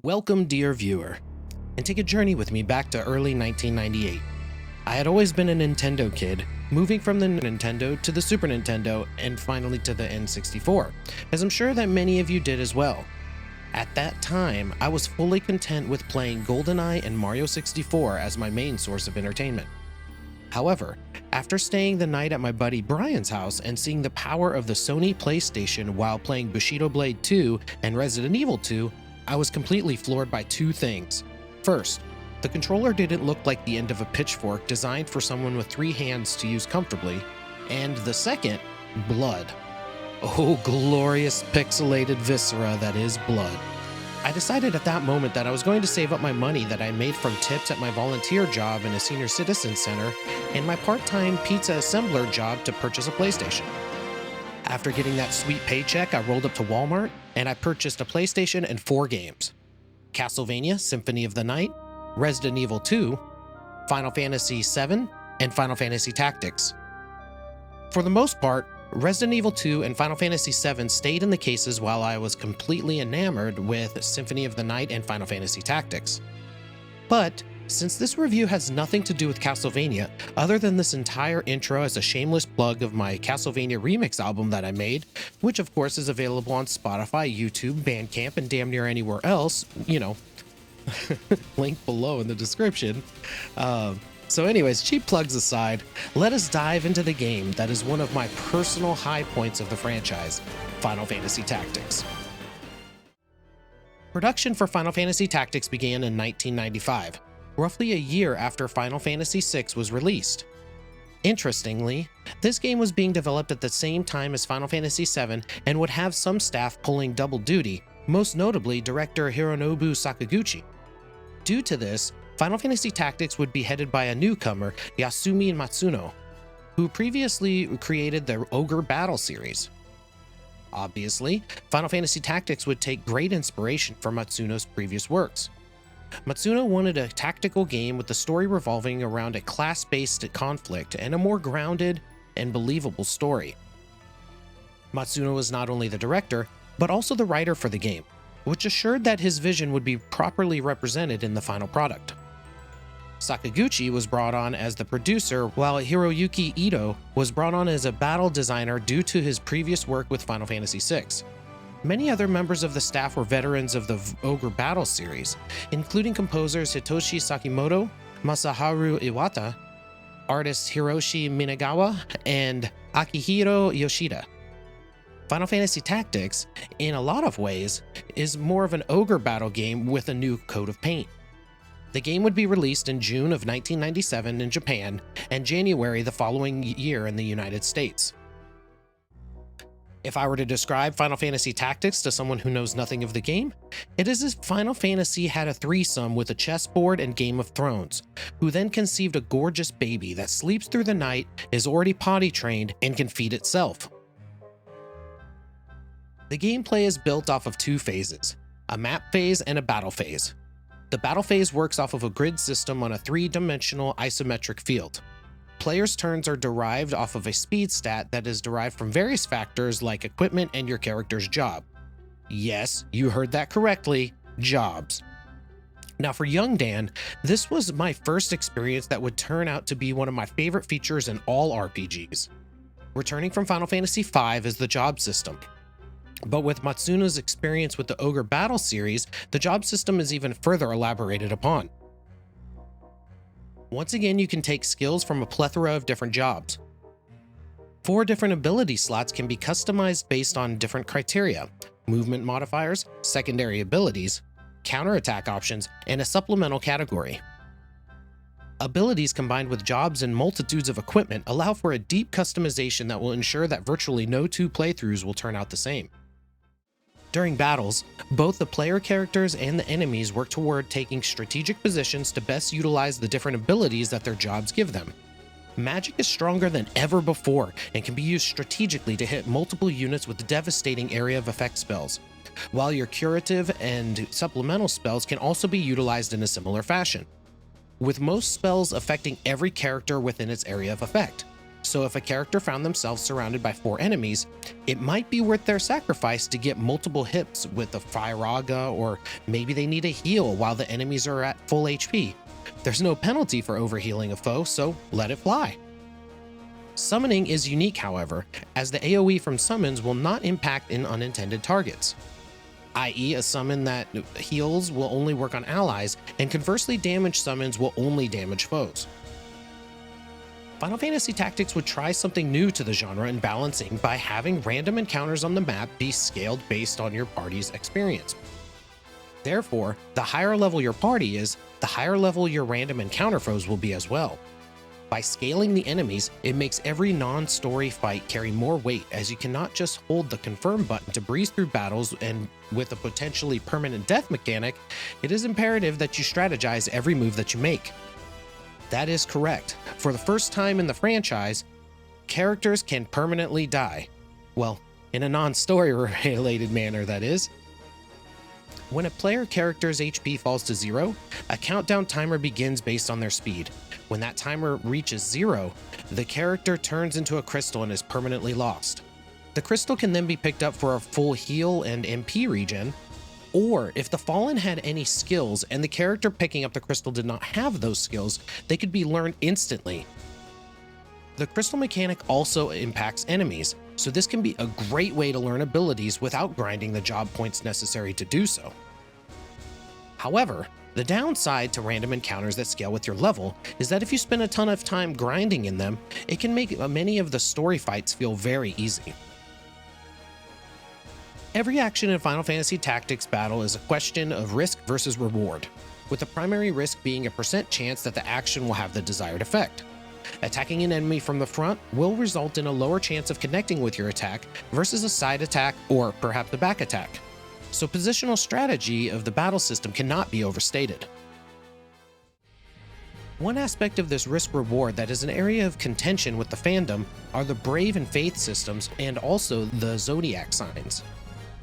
Welcome, dear viewer, and take a journey with me back to early 1998. I had always been a Nintendo kid, moving from the Nintendo to the Super Nintendo and finally to the N64, as I'm sure that many of you did as well. At that time, I was fully content with playing GoldenEye and Mario 64 as my main source of entertainment. However, after staying the night at my buddy Brian's house and seeing the power of the Sony PlayStation while playing Bushido Blade 2 and Resident Evil 2, I was completely floored by two things. First, the controller didn't look like the end of a pitchfork designed for someone with three hands to use comfortably, and the second, blood. Oh, glorious pixelated viscera that is blood. I decided at that moment that I was going to save up my money that I made from tips at my volunteer job in a senior citizen center and my part-time pizza assembler job to purchase a PlayStation. After getting that sweet paycheck, I rolled up to Walmart and I purchased a PlayStation and 4 games: Castlevania Symphony of the Night, Resident Evil 2, Final Fantasy VII, and Final Fantasy Tactics. For the most part, Resident Evil 2 and Final Fantasy VII stayed in the cases while I was completely enamored with Symphony of the Night and Final Fantasy Tactics. But since this review has nothing to do with Castlevania, other than this entire intro as a shameless plug of my Castlevania remix album that I made, which of course is available on Spotify, YouTube, Bandcamp, and damn near anywhere else, link below in the description. So anyways, cheap plugs aside, let us dive into the game that is one of my personal high points of the franchise, Final Fantasy Tactics. Production for Final Fantasy Tactics began in 1995, roughly a year after Final Fantasy VI was released. Interestingly, this game was being developed at the same time as Final Fantasy VII and would have some staff pulling double duty, most notably director Hironobu Sakaguchi. Due to this, Final Fantasy Tactics would be headed by a newcomer, Yasumi Matsuno, who previously created the Ogre Battle series. Obviously, Final Fantasy Tactics would take great inspiration from Matsuno's previous works. Matsuno wanted a tactical game with the story revolving around a class-based conflict and a more grounded and believable story. Matsuno was not only the director, but also the writer for the game, which assured that his vision would be properly represented in the final product. Sakaguchi was brought on as the producer, while Hiroyuki Ito was brought on as a battle designer due to his previous work with Final Fantasy VI. Many other members of the staff were veterans of the Ogre Battle series, including composers Hitoshi Sakimoto, Masaharu Iwata, artists Hiroshi Minagawa, and Akihiro Yoshida. Final Fantasy Tactics, in a lot of ways, is more of an ogre battle game with a new coat of paint. The game would be released in June of 1997 in Japan and January the following year in the United States. If I were to describe Final Fantasy Tactics to someone who knows nothing of the game, it is as if Final Fantasy had a threesome with a chessboard and Game of Thrones, who then conceived a gorgeous baby that sleeps through the night, is already potty trained, and can feed itself. The gameplay is built off of two phases, a map phase and a battle phase. The battle phase works off of a grid system on a three-dimensional isometric field. Players' turns are derived off of a speed stat that is derived from various factors like equipment and your character's job. Yes, you heard that correctly, jobs. Now for young Dan, this was my first experience that would turn out to be one of my favorite features in all RPGs. Returning from Final Fantasy V is the job system. But with Matsuno's experience with the Ogre Battle series, the job system is even further elaborated upon. Once again, you can take skills from a plethora of different jobs. 4 different ability slots can be customized based on different criteria: movement modifiers, secondary abilities, counterattack options, and a supplemental category. Abilities combined with jobs and multitudes of equipment allow for a deep customization that will ensure that virtually no 2 playthroughs will turn out the same. During battles, both the player characters and the enemies work toward taking strategic positions to best utilize the different abilities that their jobs give them. Magic is stronger than ever before and can be used strategically to hit multiple units with devastating area of effect spells, while your curative and supplemental spells can also be utilized in a similar fashion, with most spells affecting every character within its area of effect. So if a character found themselves surrounded by 4 enemies, it might be worth their sacrifice to get multiple hits with a Firaga, or maybe they need a heal while the enemies are at full HP. There's no penalty for overhealing a foe, so let it fly. Summoning is unique, however, as the AoE from summons will not impact in unintended targets. i.e., a summon that heals will only work on allies, and conversely damaged summons will only damage foes. Final Fantasy Tactics would try something new to the genre in balancing by having random encounters on the map be scaled based on your party's experience. Therefore, the higher level your party is, the higher level your random encounter foes will be as well. By scaling the enemies, it makes every non-story fight carry more weight, as you cannot just hold the confirm button to breeze through battles, and with a potentially permanent death mechanic, it is imperative that you strategize every move that you make. That is correct. For the first time in the franchise, characters can permanently die. Well, in a non-story related manner, that is. When a player character's HP falls to 0, a countdown timer begins based on their speed. When that timer reaches 0, the character turns into a crystal and is permanently lost. The crystal can then be picked up for a full heal and MP regen, or if the Fallen had any skills and the character picking up the crystal did not have those skills, they could be learned instantly. The crystal mechanic also impacts enemies, so this can be a great way to learn abilities without grinding the job points necessary to do so. However, the downside to random encounters that scale with your level is that if you spend a ton of time grinding in them, it can make many of the story fights feel very easy. Every action in Final Fantasy Tactics battle is a question of risk versus reward, with the primary risk being a % chance that the action will have the desired effect. Attacking an enemy from the front will result in a lower chance of connecting with your attack versus a side attack or perhaps a back attack. So positional strategy of the battle system cannot be overstated. One aspect of this risk-reward that is an area of contention with the fandom are the Brave and Faith systems, and also the Zodiac signs.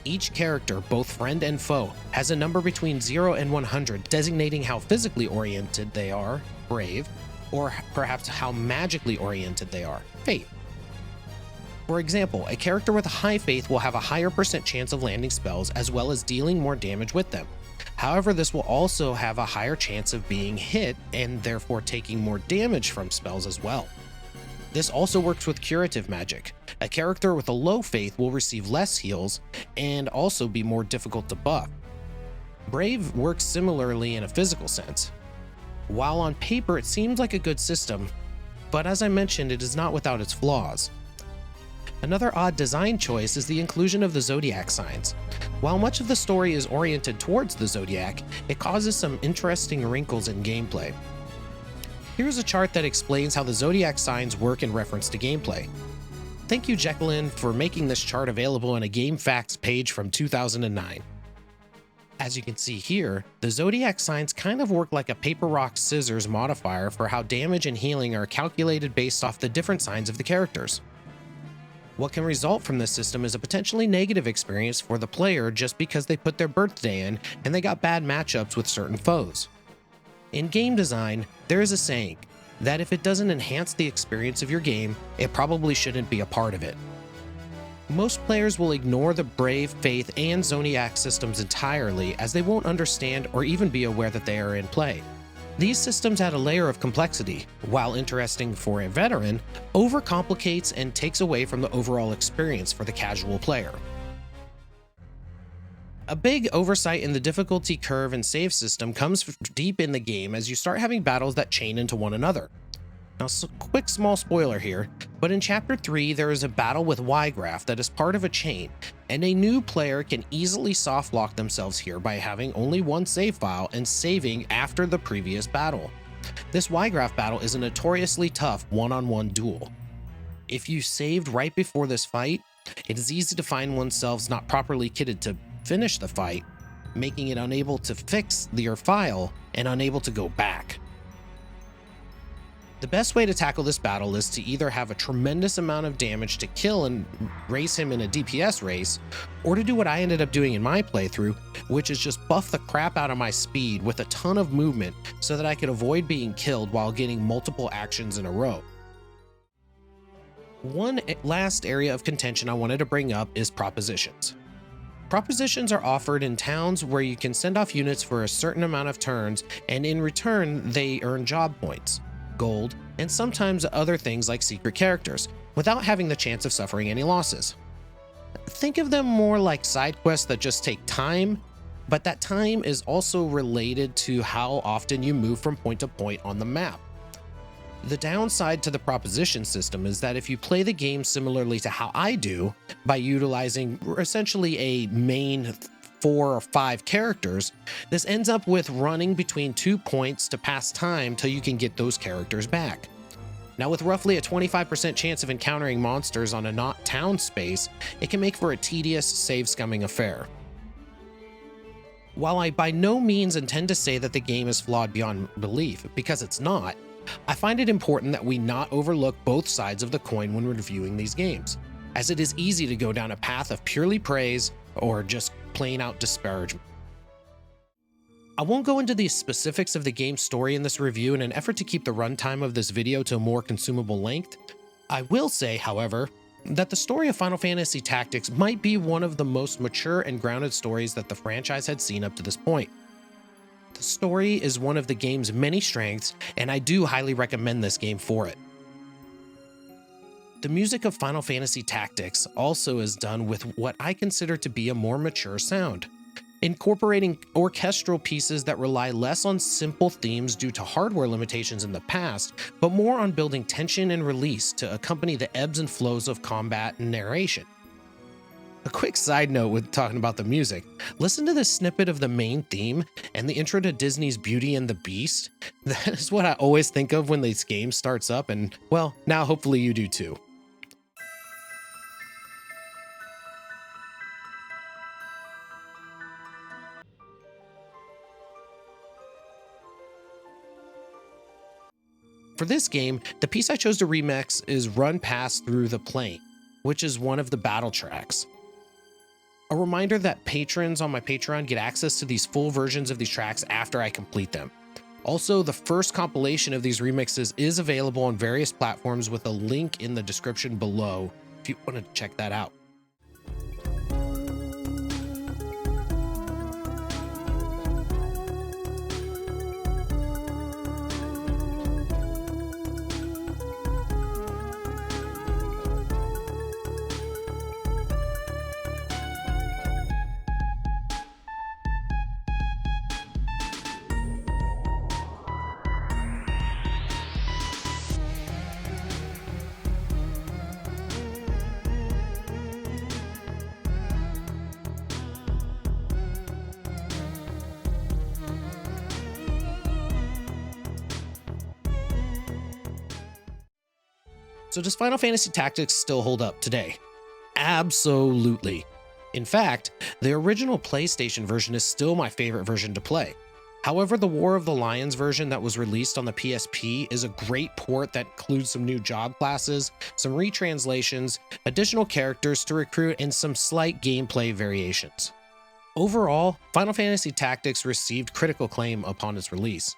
Each character, both friend and foe, has a number between 0 and 100 designating how physically oriented they are, Brave, or perhaps how magically oriented they are, Faith. For example, a character with a high faith will have a higher % chance of landing spells as well as dealing more damage with them. However, this will also have a higher chance of being hit and therefore taking more damage from spells as well. This also works with curative magic. A character with a low faith will receive less heals and also be more difficult to buff. Brave works similarly in a physical sense. While on paper it seems like a good system, but as I mentioned, it is not without its flaws. Another odd design choice is the inclusion of the Zodiac signs. While much of the story is oriented towards the Zodiac, it causes some interesting wrinkles in gameplay. Here's a chart that explains how the Zodiac signs work in reference to gameplay. Thank you, 𝐂𝐿𝐴𝐿, for making this chart available on a GameFAQs page from 2009. As you can see here, the Zodiac signs kind of work like a paper, rock, scissors modifier for how damage and healing are calculated based off the different signs of the characters. What can result from this system is a potentially negative experience for the player just because they put their birthday in and they got bad matchups with certain foes. In game design, there is a saying that if it doesn't enhance the experience of your game, it probably shouldn't be a part of it. Most players will ignore the Brave, Faith, and Zodiac systems entirely, as they won't understand or even be aware that they are in play. These systems add a layer of complexity, while interesting for a veteran, overcomplicates and takes away from the overall experience for the casual player. A big oversight in the difficulty curve and save system comes deep in the game as you start having battles that chain into one another. Now, quick small spoiler here, but in Chapter 3 there is a battle with 𝐂𝐈𝐓 that is part of a chain, and a new player can easily soft lock themselves here by having only one save file and saving after the previous battle. This 𝐂𝐈𝐓 battle is a notoriously tough one-on-one duel. If you saved right before this fight, it is easy to find oneself not properly kitted to finish the fight, making it unable to fix your file and unable to go back. The best way to tackle this battle is to either have a tremendous amount of damage to kill and race him in a DPS race, or to do what I ended up doing in my playthrough, which is just buff the crap out of my speed with a ton of movement so that I could avoid being killed while getting multiple actions in a row. One last area of contention I wanted to bring up is propositions. Propositions are offered in towns where you can send off units for a certain amount of turns, and in return, they earn job points, gold, and sometimes other things like secret characters, without having the chance of suffering any losses. Think of them more like side quests that just take time, but that time is also related to how often you move from point to point on the map. The downside to the proposition system is that if you play the game similarly to how I do, by utilizing essentially a main 4 or 5 characters, this ends up with running between 2 points to pass time till you can get those characters back. Now, with roughly a 25% chance of encountering monsters on a not town space, it can make for a tedious, save-scumming affair. While I by no means intend to say that the game is flawed beyond belief, because it's not, I find it important that we not overlook both sides of the coin when reviewing these games, as it is easy to go down a path of purely praise or just plain out disparagement. I won't go into the specifics of the game's story in this review in an effort to keep the runtime of this video to a more consumable length. I will say, however, that the story of Final Fantasy Tactics might be one of the most mature and grounded stories that the franchise had seen up to this point. The story is one of the game's many strengths, and I do highly recommend this game for it. The music of Final Fantasy Tactics also is done with what I consider to be a more mature sound, incorporating orchestral pieces that rely less on simple themes due to hardware limitations in the past, but more on building tension and release to accompany the ebbs and flows of combat and narration. A quick side note with talking about the music, listen to this snippet of the main theme and the intro to Disney's Beauty and the Beast. That is what I always think of when this game starts up, and well, now hopefully you do too. For this game, the piece I chose to remix is Run Past Through the Plane, which is one of the battle tracks. A reminder that patrons on my Patreon get access to these full versions of these tracks after I complete them. Also, the first compilation of these remixes is available on various platforms with a link in the description below if you want to check that out. So does Final Fantasy Tactics still hold up today? Absolutely. In fact, the original PlayStation version is still my favorite version to play. However, the War of the Lions version that was released on the PSP is a great port that includes some new job classes, some retranslations, additional characters to recruit, and some slight gameplay variations. Overall, Final Fantasy Tactics received critical acclaim upon its release.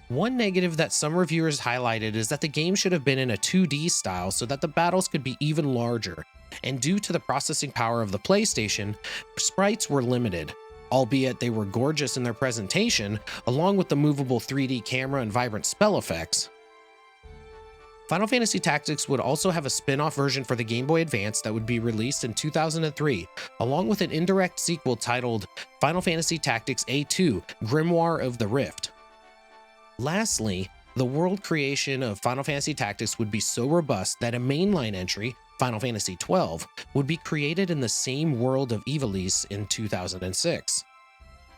One negative that some reviewers highlighted is that the game should have been in a 2D style so that the battles could be even larger, and due to the processing power of the PlayStation, sprites were limited, albeit they were gorgeous in their presentation, along with the movable 3D camera and vibrant spell effects. Final Fantasy Tactics would also have a spin-off version for the Game Boy Advance that would be released in 2003, along with an indirect sequel titled Final Fantasy Tactics A2: Grimoire of the Rift. Lastly, the world creation of Final Fantasy Tactics would be so robust that a mainline entry, Final Fantasy XII, would be created in the same world of Ivalice in 2006.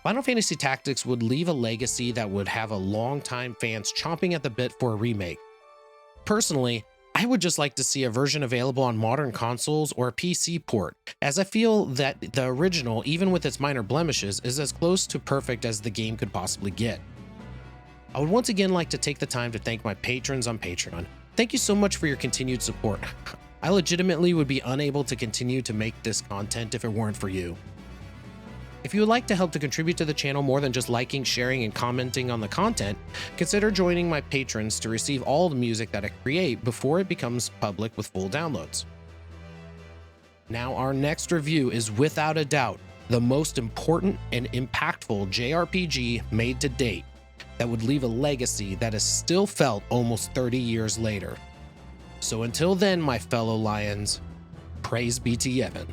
Final Fantasy Tactics would leave a legacy that would have a long-time fans chomping at the bit for a remake. Personally, I would just like to see a version available on modern consoles or a PC port, as I feel that the original, even with its minor blemishes, is as close to perfect as the game could possibly get. I would once again like to take the time to thank my patrons on Patreon. Thank you so much for your continued support. I legitimately would be unable to continue to make this content if it weren't for you. If you would like to help to contribute to the channel more than just liking, sharing, and commenting on the content, consider joining my patrons to receive all the music that I create before it becomes public with full downloads. Now, our next review is without a doubt the most important and impactful JRPG made to date that would leave a legacy that is still felt almost 30 years later. So until then, my fellow lions, praise be to Yevon.